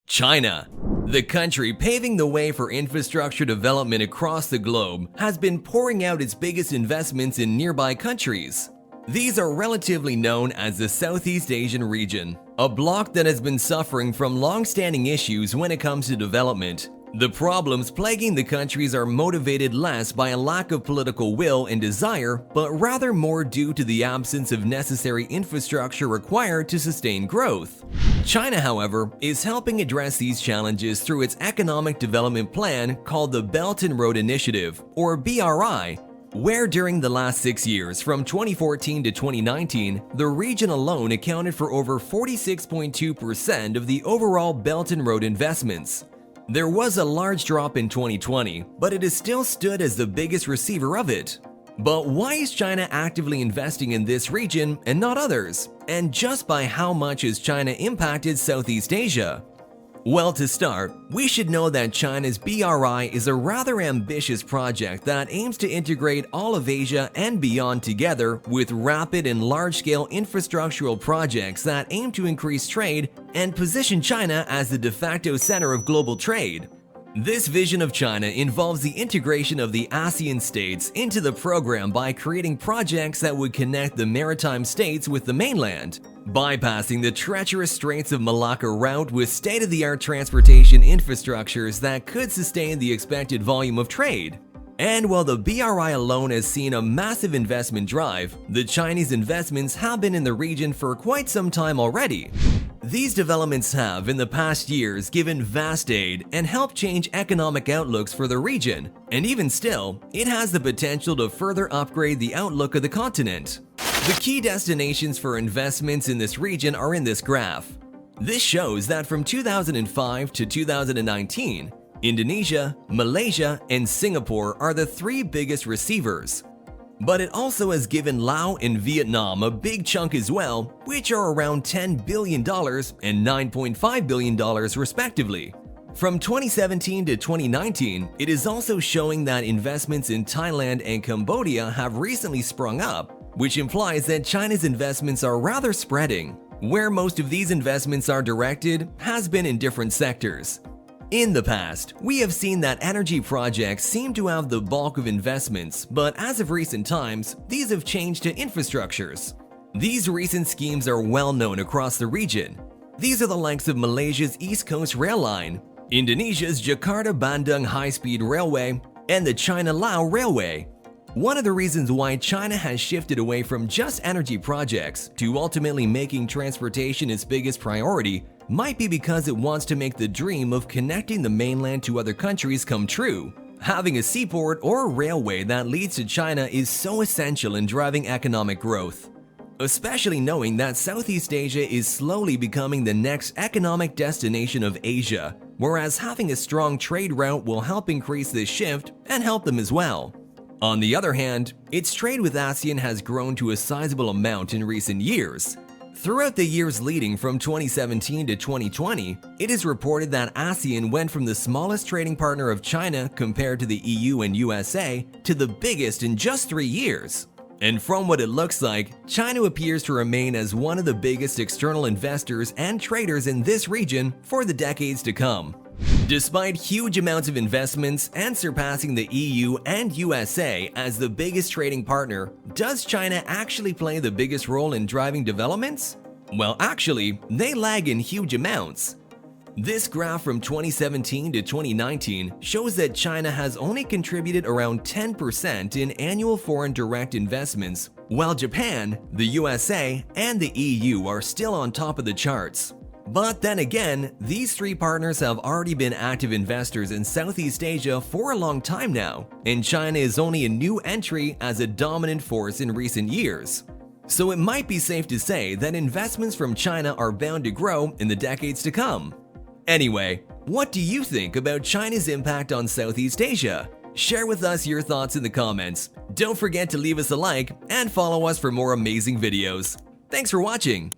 China. The country paving the way for infrastructure development across the globe has been pouring out its biggest investments in nearby countries. These are relatively known as the Southeast Asian region, a bloc that has been suffering from long-standing issues when it comes to development. The problems plaguing the countries are motivated less by a lack of political will and desire, but rather more due to the absence of necessary infrastructure required to sustain growth. China, however, is helping address these challenges through its economic development plan called the Belt and Road Initiative, or BRI, where during the last 6 years, from 2014 to 2019, the region alone accounted for over 46.2% of the overall Belt and Road investments. There was a large drop in 2020, but it has still stood as the biggest receiver of it. But why is China actively investing in this region and not others? And just by how much has China impacted Southeast Asia? Well, to start, we should know that China's BRI is a rather ambitious project that aims to integrate all of Asia and beyond together with rapid and large-scale infrastructural projects that aim to increase trade and position China as the de facto center of global trade. This vision of China involves the integration of the ASEAN states into the program by creating projects that would connect the maritime states with the mainland, bypassing the treacherous Straits of Malacca route with state-of-the-art transportation infrastructures that could sustain the expected volume of trade. And while the BRI alone has seen a massive investment drive, the Chinese investments have been in the region for quite some time already. These developments have, in the past years, given vast aid and helped change economic outlooks for the region, and even still, it has the potential to further upgrade the outlook of the continent. The key destinations for investments in this region are in this graph. This shows that from 2005 to 2019, Indonesia, Malaysia, and Singapore are the three biggest receivers. But it also has given Laos and Vietnam a big chunk as well, which are around $10 billion and $9.5 billion respectively. From 2017 to 2019, it is also showing that investments in Thailand and Cambodia have recently sprung up, which implies that China's investments are rather spreading. Where most of these investments are directed has been in different sectors. In the past, we have seen that energy projects seem to have the bulk of investments, but as of recent times, these have changed to infrastructures. These recent schemes are well known across the region. These are the likes of Malaysia's East Coast Rail Line, Indonesia's Jakarta-Bandung High-Speed Railway, and the China-Laos Railway. One of the reasons why China has shifted away from just energy projects to ultimately making transportation its biggest priority might be because it wants to make the dream of connecting the mainland to other countries come true. Having a seaport or a railway that leads to China is so essential in driving economic growth, especially knowing that Southeast Asia is slowly becoming the next economic destination of Asia, whereas having a strong trade route will help increase this shift and help them as well. On the other hand, its trade with ASEAN has grown to a sizable amount in recent years. Throughout the years leading from 2017 to 2020, it is reported that ASEAN went from the smallest trading partner of China compared to the EU and USA to the biggest in just 3 years. And from what it looks like, China appears to remain as one of the biggest external investors and traders in this region for the decades to come. Despite huge amounts of investments and surpassing the EU and USA as the biggest trading partner, does China actually play the biggest role in driving developments? Well, actually, they lag in huge amounts. This graph from 2017 to 2019 shows that China has only contributed around 10% in annual foreign direct investments, while Japan, the USA, and the EU are still on top of the charts. But then again, these three partners have already been active investors in Southeast Asia for a long time now, and China is only a new entry as a dominant force in recent years. So it might be safe to say that investments from China are bound to grow in the decades to come. Anyway, what do you think about China's impact on Southeast Asia? Share with us your thoughts in the comments. Don't forget to leave us a like and follow us for more amazing videos. Thanks for watching!